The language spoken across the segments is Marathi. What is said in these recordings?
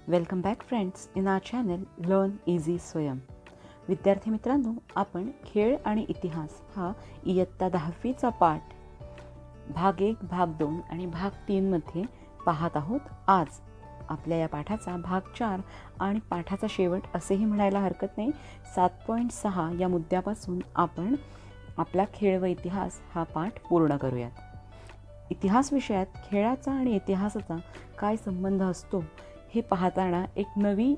Welcome back friends in our channel learn easy स्वयं. विद्यार्थी मित्रांनो, आपण खेळ आणि इतिहास हा इयत्ता 10वीचा पाठ भाग 1, भाग 2 आणि भाग 3 मध्ये पाहत आहोत. आज आपल्या या पाठाचा भाग 4 आणि पाठाचा शेवट असेही म्हणायला हरकत नाही. 7.6 या मुद्द्यापासून आपण आपला खेळ व इतिहास हा पाठ पूर्ण करूयात. इतिहास विषयात खेळाचा आणि इतिहासाचा काय संबंध असतो हे पाहताना एक नवी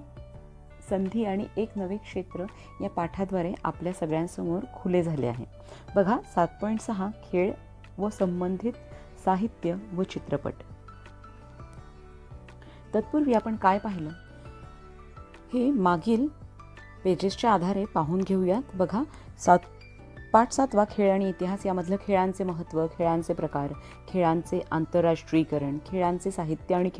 संधी आणि एक नवे क्षेत्र या पाठाद्वारे आपल्या सगळ्यांसमोर खुले झाले आहे. बघा, 7.6 खेळ व संबंधित साहित्य व चित्रपट. तत्पूर्वी आपण काय पाहिलं हे मागील पेजेसच्या आधारे पाहून घेऊयात. बघा, पाठ 7 खेळ आणि इतिहास यामधलं खेळांचे महत्त्व, खेळांचे प्रकार, खेळांचे आंतरराष्ट्रीयकरण, खेळांचे साहित्य आणि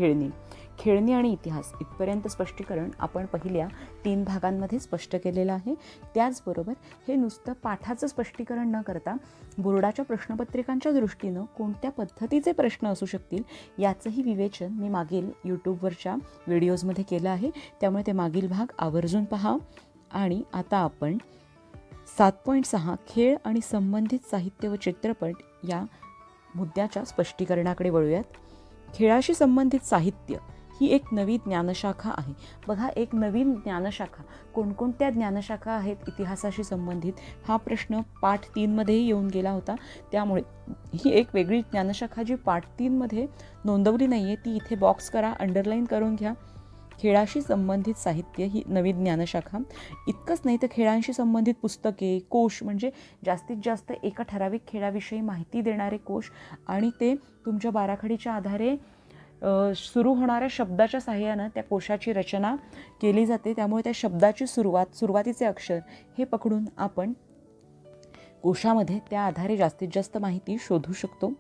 खेळणी आणि इतिहास इथपर्यंत स्पष्टीकरण आपण पहिल्या 3 भागांमध्ये स्पष्ट केलेलं आहे. त्याचबरोबर हे नुसतं पाठाचं स्पष्टीकरण न करता बोर्डाच्या प्रश्नपत्रिकांच्या दृष्टीनं कोणत्या पद्धतीचे प्रश्न असू शकतील याचंही विवेचन मी मागील यूट्यूबवरच्या व्हिडिओजमध्ये केलं आहे. त्यामुळे ते मागील भाग आवर्जून पहा. आणि आता आपण 7.6 खेळ आणि संबंधित साहित्य व चित्रपट या मुद्द्याच्या स्पष्टीकरणाकडे वळूयात. खेळाशी संबंधित साहित्य ही एक नवी ज्ञानशाखा आहे. बघा, एक नवीन ज्ञानशाखा. कोणकोणत्या ज्ञानशाखा आहेत इतिहासाशी संबंधित हा प्रश्न पाठ 3 मध्येही येऊन गेला होता. त्यामुळे ही एक वेगळी ज्ञानशाखा जी पाठ 3 मध्ये नोंदवली नाही आहे ती इथे बॉक्स करा, अंडरलाईन करून घ्या. खेळाशी संबंधित साहित्य ही नवी ज्ञानशाखा. इतकंच नाही तर खेळांशी संबंधित पुस्तके, कोश म्हणजे जास्तीत जास्त एका ठराविक खेळाविषयी माहिती देणारे कोश आणि ते तुमच्या बाराखडीच्या आधारे सुरू होणाऱ्या शब्दाच्या साहाय्यानं त्या कोशाची रचना केली जाते. त्यामुळे त्या शब्दाची सुरुवातीचे अक्षर हे पकडून आपण कोशामध्ये त्या आधारे जास्तीत जास्त माहिती शोधू शकतो.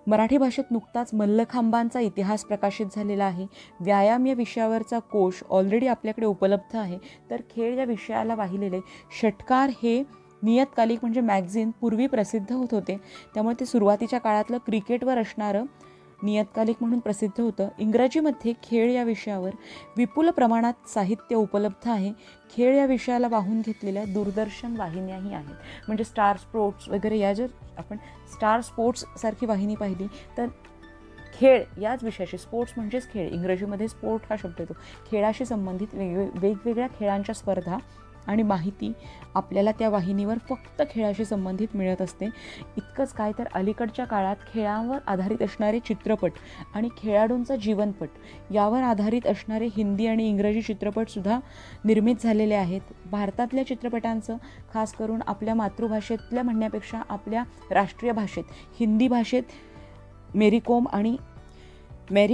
मराठी भाषेत नुकताच मल्लखांबांचा इतिहास प्रकाशित झालेला आहे. व्यायाम या विषयावरचा कोश ऑलरेडी आपल्याकडे उपलब्ध आहे. तर खेळ या विषयाला वाहिलेले षटकार हे नियतकालिक म्हणजे मॅगझिन पूर्वी प्रसिद्ध होत होते. त्यामुळे ते सुरुवातीच्या काळातलं क्रिकेटवर असणारं नियतकालिक म्हणून प्रसिद्ध होतं. इंग्रजीमध्ये खेळ या विषयावर विपुल प्रमाणात साहित्य उपलब्ध आहे. खेळ या विषयाला वाहून घेतलेल्या दूरदर्शन वाहिन्याही आहेत. म्हणजे स्टार स्पोर्ट्स वगैरे या जर आपण स्टार स्पोर्ट्ससारखी वाहिनी पाहिली तर खेळ याच विषयाशी, स्पोर्ट्स म्हणजेच खेळ, इंग्रजीमध्ये स्पोर्ट हा शब्द येतो, खेळाशी संबंधित वेगवेगळ्या खेळांच्या स्पर्धा आणि माहिती आपल्याला त्या वाहिनीवर फक्त खेळाशी संबंधित मिळत असते. इतकंच काय तर अलीकडच्या काळात खेळांवर आधारित असणारे चित्रपट आणि खेळाडूंचा जीवनपट यावर आधारित असणारे हिंदी आणि इंग्रजी चित्रपटसुद्धा निर्मित झालेले आहेत. भारतातल्या चित्रपटांचं खास करून आपल्या मातृभाषेतल्या म्हणण्यापेक्षा आपल्या राष्ट्रीय भाषेत हिंदी भाषेत मेरी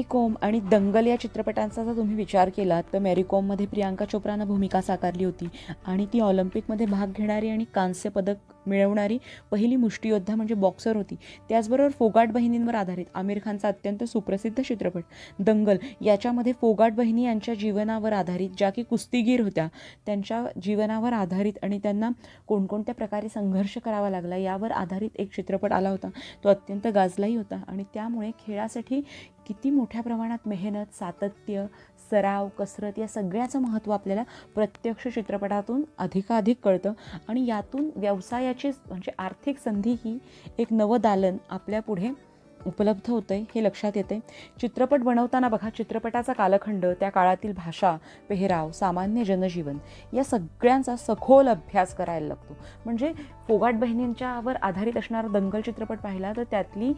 कॉम आणि दंगल या चित्रपटांचा जर तुम्ही विचार केला तर मेरी कॉममध्ये प्रियांका चोप्रानं भूमिका साकारली होती आणि ती ऑलिम्पिकमध्ये भाग घेणारी आणि कांस्य पदक मिळवणारी पहिली मुष्टियोद्धा म्हणजे बॉक्सर होती. त्याचबरोबर फोगाट बहिणींवर आधारित आमिर खानचा अत्यंत सुप्रसिद्ध चित्रपट दंगल, याच्यामध्ये फोगाट बहिणी यांच्या जीवनावर आधारित, ज्या की कुस्तीगीर होत्या, त्यांच्या जीवनावर आधारित आणि त्यांना कोणकोणत्या प्रकारे संघर्ष करावा लागला यावर आधारित एक चित्रपट आला होता. तो अत्यंत गाजलाही होता. आणि त्यामुळे खेळासाठी किती मोठ्या प्रमाणात मेहनत, सातत्य, सराव, कसरत या सगळ्याचं महत्त्व आपल्याला प्रत्यक्ष चित्रपटातून अधिकाधिक कळतं. आणि यातून व्यवसायाची म्हणजे आर्थिक संधी ही एक नवं दालन आपल्या पुढे उपलब्ध होतं आहे हे लक्षात येते. चित्रपट बनवताना बघा, चित्रपटाचा कालखंड, त्या काळातील भाषा, पेहराव, सामान्य जनजीवन या सगळ्यांचा सखोल अभ्यास करायला लागतो. म्हणजे फोगाट बहिणींच्यावर आधारित असणारा दंगल चित्रपट पाहिला तर त्यातली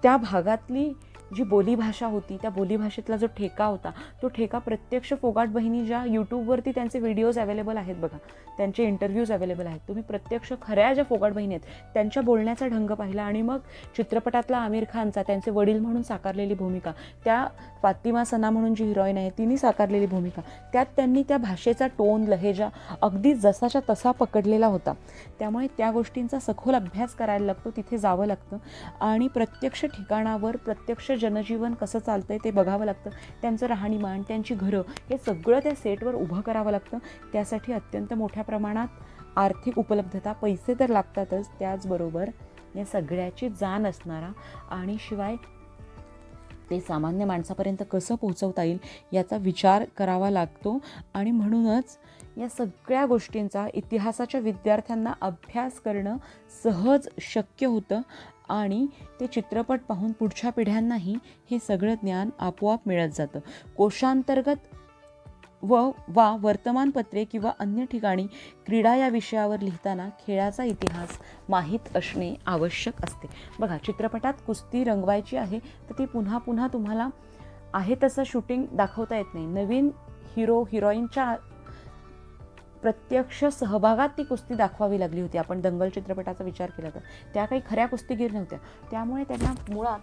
त्या भागातली जी बोलीभाषा होती, त्या बोलीभाषेतला जो ठेका होता, तो ठेका प्रत्यक्ष फोगाट बहिणी ज्या यूट्यूबवरती त्यांचे व्हिडिओज अवेलेबल आहेत बघा, त्यांचे इंटरव्ह्यूज अवेलेबल आहेत, तुम्ही प्रत्यक्ष खऱ्या ज्या फोगाट बहिणी आहेत त्यांच्या बोलण्याचा ढंग पाहिला. आणि मग चित्रपटातला आमिर खानचा त्यांचे वडील म्हणून साकारलेली भूमिका, त्या फातिमा सना म्हणून जी हिरोईन आहे तिने साकारलेली भूमिका, त्यात त्यांनी त्या भाषेचा टोन, लहेजा अगदी जसाच्या तसा पकडलेला होता. त्यामुळे त्या गोष्टींचा सखोल अभ्यास करायला लागतो, तिथे जावं लागतं आणि प्रत्यक्ष ठिकाणावर प्रत्यक्ष जनजीवन कसं चालतंय ते बघावं लागतं. त्यांचं राहणीमान, त्यांची घरं हे सगळं त्या सेटवर उभं करावं लागतं. त्यासाठी अत्यंत मोठ्या प्रमाणात आर्थिक उपलब्धता, पैसे तर लागतातच, त्याचबरोबर या सगळ्याची जाण असणारा आणि शिवाय ते सामान्य माणसापर्यंत कसं पोहोचवता येईल याचा विचार करावा लागतो. आणि म्हणूनच या सगळ्या गोष्टींचा इतिहासाच्या विद्यार्थ्यांना अभ्यास करणं सहज शक्य होतं आणि ते चित्रपट पाहून पुढच्या पिढ्यांनाही हे सगळं ज्ञान आपोआप मिळत जातं. कोशांतर्गत वा वर्तमानपत्रे किंवा अन्य ठिकाणी क्रीडा या विषयावर लिहिताना खेळाचा इतिहास माहीत असणे आवश्यक असते. बघा, चित्रपटात कुस्ती रंगवायची आहे तर ती पुन्हा पुन्हा तुम्हाला आहे तसं शूटिंग दाखवता येत नाही. नवीन हिरो हिरोईनच्या प्रत्यक्ष सहभागात ती कुस्ती दाखवावी लागली होती. आपण दंगल चित्रपटाचा विचार केला तर त्या काही खऱ्या कुस्तीगीर नव्हत्या. त्यामुळे त्यांना मुळात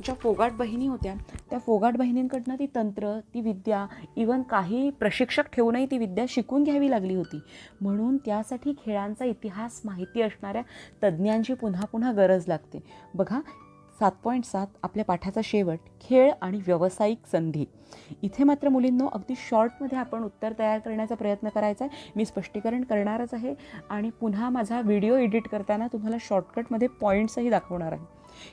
ज्या फोगाट बहिणी होत्या त्या फोगाट बहिणींकडनं ती तंत्र, ती विद्या, इवन काही प्रशिक्षक ठेवूनही ती विद्या शिकून घ्यावी लागली होती. म्हणून त्यासाठी खेळांचा इतिहास माहिती असणाऱ्या तज्ज्ञांची पुन्हा पुन्हा गरज लागते. बघा, 7.7 आपल्या पाठाचा शेवट, खेळ आणि व्यावसायिक संधी. इथे मात्र मुलींनो अगदी शॉर्टमध्ये आपण उत्तर तयार करण्याचा प्रयत्न करायचा आहे. मी स्पष्टीकरण करणारच आहे आणि पुन्हा माझा व्हिडिओ एडिट करताना तुम्हाला शॉर्टकटमध्ये पॉईंट्सही दाखवणार आहे.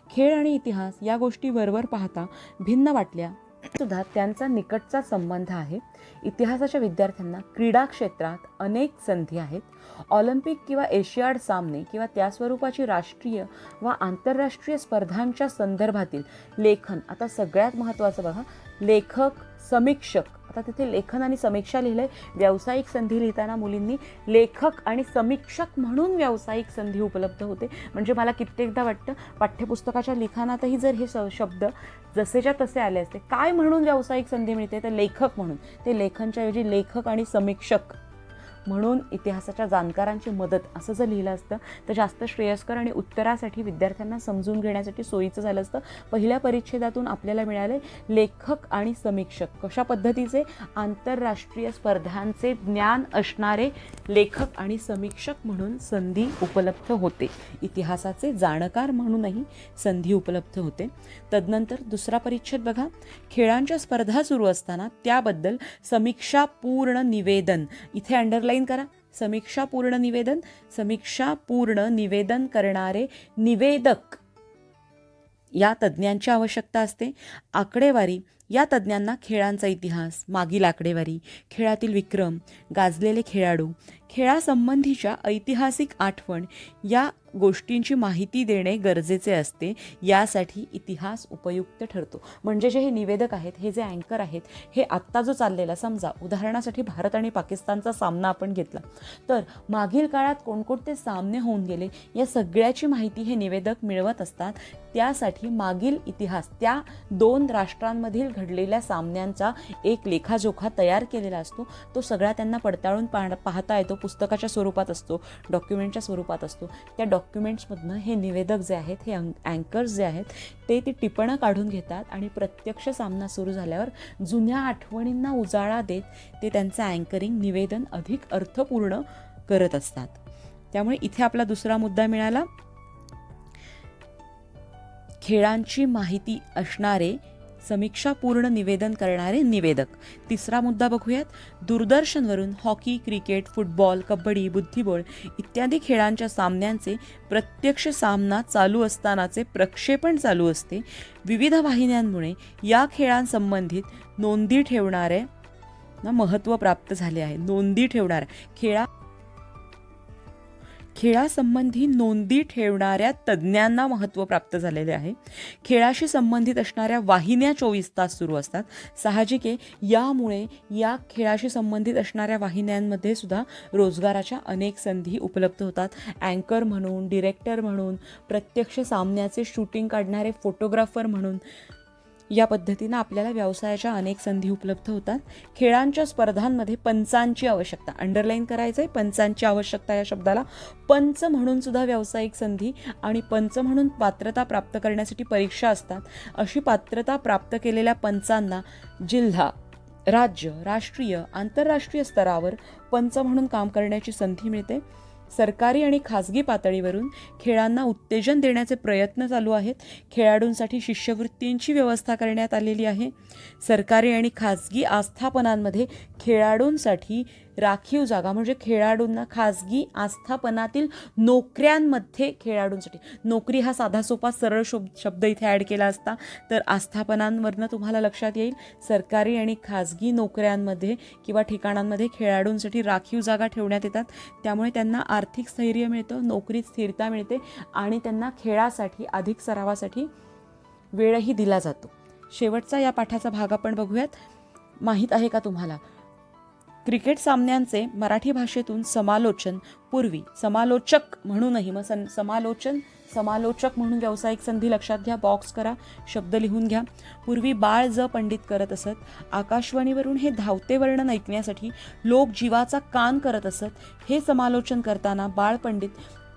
खेळ आणि इतिहास या गोष्टी वरवर पाहता भिन्न वाटल्या सुद्धा त्यांचा निकटचा संबंध आहे. इतिहासाच्या विद्यार्थ्यांना क्रीडा क्षेत्रात अनेक संधी आहेत. ऑलिम्पिक किंवा एशियाड सामने किंवा त्या स्वरूपाची राष्ट्रीय वा आंतरराष्ट्रीय स्पर्धांच्या संदर्भातील लेखन. आता सगळ्यात महत्त्वाचं बघा, लेखक, समीक्षक. आता तिथे लेखन आणि समीक्षा लिहिलं आहे. व्यावसायिक संधी लिहिताना मुलींनी लेखक आणि समीक्षक म्हणून व्यावसायिक संधी उपलब्ध होते. म्हणजे मला कित्येकदा वाटतं पाठ्यपुस्तकाच्या लिखाणातही जर हे शब्द जसेच्या तसे आले असते, काय म्हणून व्यावसायिक संधी मिळते तर लेखक म्हणून. ते लेखनच्या ऐवजी लेखक आणि समीक्षक म्हणून इतिहासाच्या जाणकारांची मदत असं जर लिहिलं असतं तर जास्त श्रेयस्कर आणि उत्तरासाठी विद्यार्थ्यांना समजून घेण्यासाठी सोयीचं झालं असतं. पहिल्या परिच्छेदातून आपल्याला मिळाले लेखक आणि समीक्षक. कशा पद्धतीचे? आंतरराष्ट्रीय स्पर्धांचे ज्ञान असणारे लेखक आणि समीक्षक म्हणून संधी उपलब्ध होते. इतिहासाचे जाणकार म्हणूनही संधी उपलब्ध होते. तदनंतर दुसरा परिच्छेद बघा, खेळांच्या स्पर्धा सुरू असताना त्याबद्दल समीक्षापूर्ण निवेदन. इथे अंडरलाईन करा, समीक्षापूर्ण निवेदन. समीक्षापूर्ण निवेदन करणारे निवेदक या तज्ज्ञांची आवश्यकता असते. आकडेवारी. या तज्ज्ञांना खेळांचा इतिहास, मागील आकडेवारी, खेळातील विक्रम, गाजलेले खेळाडू, खेळासंबंधीच्या ऐतिहासिक आठवण या गोष्टींची माहिती देणे गरजेचे असते. यासाठी इतिहास उपयुक्त ठरतो. म्हणजे जे हे निवेदक आहेत, हे जे अँकर आहेत, हे आत्ता जो चाललेला, समजा उदाहरणासाठी भारत आणि पाकिस्तानचा सामना आपण घेतला तर मागील काळात कोणकोणते सामने होऊन गेले या सगळ्याची माहिती हे निवेदक मिळवत असतात. त्यासाठी मागील इतिहास, त्या दोन राष्ट्रांमधील घडलेल्या सामन्यांचा एक लेखाजोखा तयार केलेला असतो. तो सगळा त्यांना पडताळून पाहता येतो. पुस्तकाच्या स्वरूपात असतो, डॉक्युमेंटच्या स्वरूपात असतो. त्या डॉक्युमेंट्समधनं हे निवेदक जे आहेत, हे अँकर्स जे आहेत, ते टिपणं काढून घेतात आणि प्रत्यक्ष सामना सुरू झाल्यावर जुन्या आठवणींना उजाळा देत ते त्यांचं अँकरिंग, निवेदन अधिक अर्थपूर्ण करत असतात. त्यामुळे इथे आपला दुसरा मुद्दा मिळाला, खेळांची माहिती असणारे समीक्षापूर्ण निवेदन करणारे निवेदक. तिसरा मुद्दा बघूयात, दूरदर्शनवरून हॉकी, क्रिकेट, फुटबॉल, कबड्डी, बुद्धिबळ इत्यादी खेळांच्या सामन्यांचे प्रत्यक्ष सामना चालू असतानाचे प्रक्षेपण चालू असते. विविध वाहिन्यांमुळे या खेळांसंबंधित नोंदी ठेवणारे महत्त्व प्राप्त झाले आहे. नोंदी ठेवणाऱ्या खेळासंबंधी नोंदी ठेवणाऱ्या तज्ज्ञांना महत्त्व प्राप्त झालेले आहे. खेळाशी संबंधित असणाऱ्या वाहिन्या 24 तास सुरू असतात. साहजिक आहे, यामुळे या खेळाशी संबंधित असणाऱ्या वाहिन्यांमध्ये सुद्धा रोजगाराच्या अनेक संधी उपलब्ध होतात. अँकर म्हणून, डिरेक्टर म्हणून, प्रत्यक्ष सामन्याचे शूटिंग काढणारे फोटोग्राफर म्हणून या पद्धतीनं आपल्याला व्यवसायाच्या अनेक संधी उपलब्ध होतात. खेळांच्या स्पर्धांमध्ये पंचांची आवश्यकता. अंडरलाईन करायचं आहे, पंचांची आवश्यकता या शब्दाला. पंच म्हणून सुद्धा व्यावसायिक संधी आणि पंच म्हणून पात्रता प्राप्त करण्यासाठी परीक्षा असतात. अशी पात्रता प्राप्त केलेल्या पंचांना जिल्हा, राज्य, राष्ट्रीय, आंतरराष्ट्रीय स्तरावर पंच म्हणून काम करण्याची संधी मिळते. सरकारी आणि खाजगी पातळीवरून खेळांना उत्तेजन देण्याचे प्रयत्न चालू आहेत. खेळाडूंसाठी शिष्यवृत्तींची व्यवस्था करण्यात आलेली आहे. सरकारी आणि खाजगी आस्थापनांमध्ये खेळाडूंसाठी राखीव जागा म्हणजे खेळाडूंना खाजगी आस्थापनातील नोकऱ्यांमध्ये खेळाडूंसाठी, नोकरी हा साधा सोपा सरळ शब्द इथे ॲड केला असता तर आस्थापनांवरनं तुम्हाला लक्षात येईल सरकारी आणि खाजगी नोकऱ्यांमध्ये किंवा ठिकाणांमध्ये खेळाडूंसाठी राखीव जागा ठेवण्यात येतात. त्यामुळे त्यांना आर्थिक स्थैर्य मिळतं, नोकरीत स्थिरता मिळते आणि त्यांना खेळासाठी अधिक सरावासाठी वेळही दिला जातो. शेवटचा या पाठाचा भाग आपण बघूयात. माहीत आहे का तुम्हाला क्रिकेट सामन्यांचे मराठी भाषेतून समालोचन पूर्वी समालोचक म्हणूनही, मग समालोचक म्हणून व्यावसायिक संधी लक्षात घ्या, बॉक्स करा, शब्द लिहून घ्या. पूर्वी बाळ ज पंडित करत असत. आकाशवाणीवरून हे धावते वर्णन ऐकण्यासाठी लोक जीवाचा कान करत असत. हे समालोचन करताना बाळ पंडित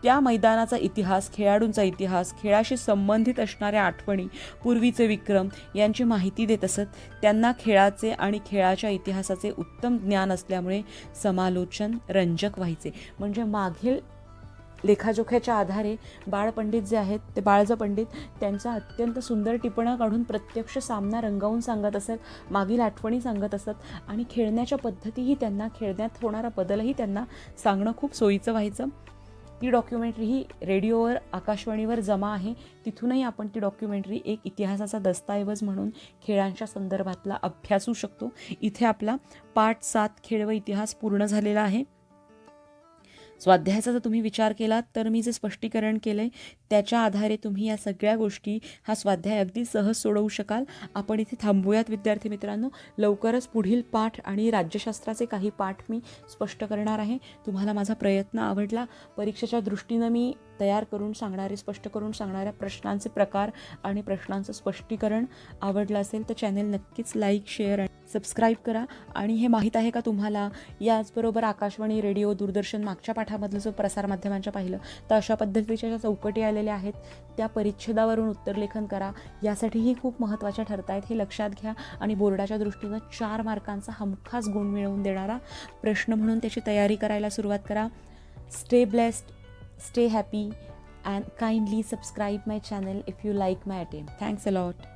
त्या मैदानाचा इतिहास, खेळाडूंचा इतिहास, खेळाशी संबंधित असणाऱ्या आठवणी, पूर्वीचे विक्रम यांची माहिती देत असत. त्यांना खेळाचे आणि खेळाच्या इतिहासाचे उत्तम ज्ञान असल्यामुळे समालोचन रंजक व्हायचे. म्हणजे मागील लेखाजोख्याच्या आधारे बाळपंडित जे आहेत ते बाळज पंडित त्यांचा अत्यंत सुंदर टिपणं काढून प्रत्यक्ष सामना रंगावून सांगत असत, मागील आठवणी सांगत असत आणि खेळण्याच्या पद्धतीही त्यांना, खेळण्यात होणारा बदलही त्यांना सांगणं खूप सोयीचं व्हायचं. ती डॉक्युमेंटरी ही रेडिओवर, आकाशवाणीवर जमा आहे. तिथूनही आपण ती डॉक्युमेंटरी एक इतिहासाचा दस्तऐवज म्हणून खेळांच्या संदर्भातला अभ्यासू शकतो. इथे आपला पाठ 7 खेळ व इतिहास पूर्ण झालेला आहे. स्वाध्यायाचा जर तुम्ही विचार केलात तर मी जे स्पष्टीकरण केलं आहे त्याच्या आधारे तुम्ही या सगळ्या गोष्टी, हा स्वाध्याय अगदी सहज सोडवू शकाल. आपण इथे थांबूयात विद्यार्थी मित्रांनो. लवकरच पुढील पाठ आणि राज्यशास्त्राचे काही पाठ मी स्पष्ट करणार आहे. तुम्हाला माझा प्रयत्न आवडला, परीक्षेच्या दृष्टीनं मी तयार करून सांगणारे, स्पष्ट करून सांगणाऱ्या प्रश्नांचे प्रकार आणि प्रश्नांचं स्पष्टीकरण आवडलं असेल तर चॅनल नक्कीच लाईक, शेअर आणि सबस्क्राईब करा. आणि हे माहीत आहे का तुम्हाला, याचबरोबर आकाशवाणी, रेडिओ, दूरदर्शन मागच्या पाठामधलं जो प्रसारमाध्यमांच्या पाहिलं तर अशा पद्धतीच्या ज्या चौकटी आलेल्या आहेत त्या परिच्छेदावरून उत्तरलेखन करा. यासाठीही खूप महत्त्वाच्या ठरत आहेत, हे लक्षात घ्या. आणि बोर्डाच्या दृष्टीनं 4 मार्कांचा हमखास गुण मिळवून देणारा प्रश्न म्हणून त्याची तयारी करायला सुरुवात करा. Stay blessed, stay happy and kindly subscribe my channel if you like my attempt. Thanks a lot.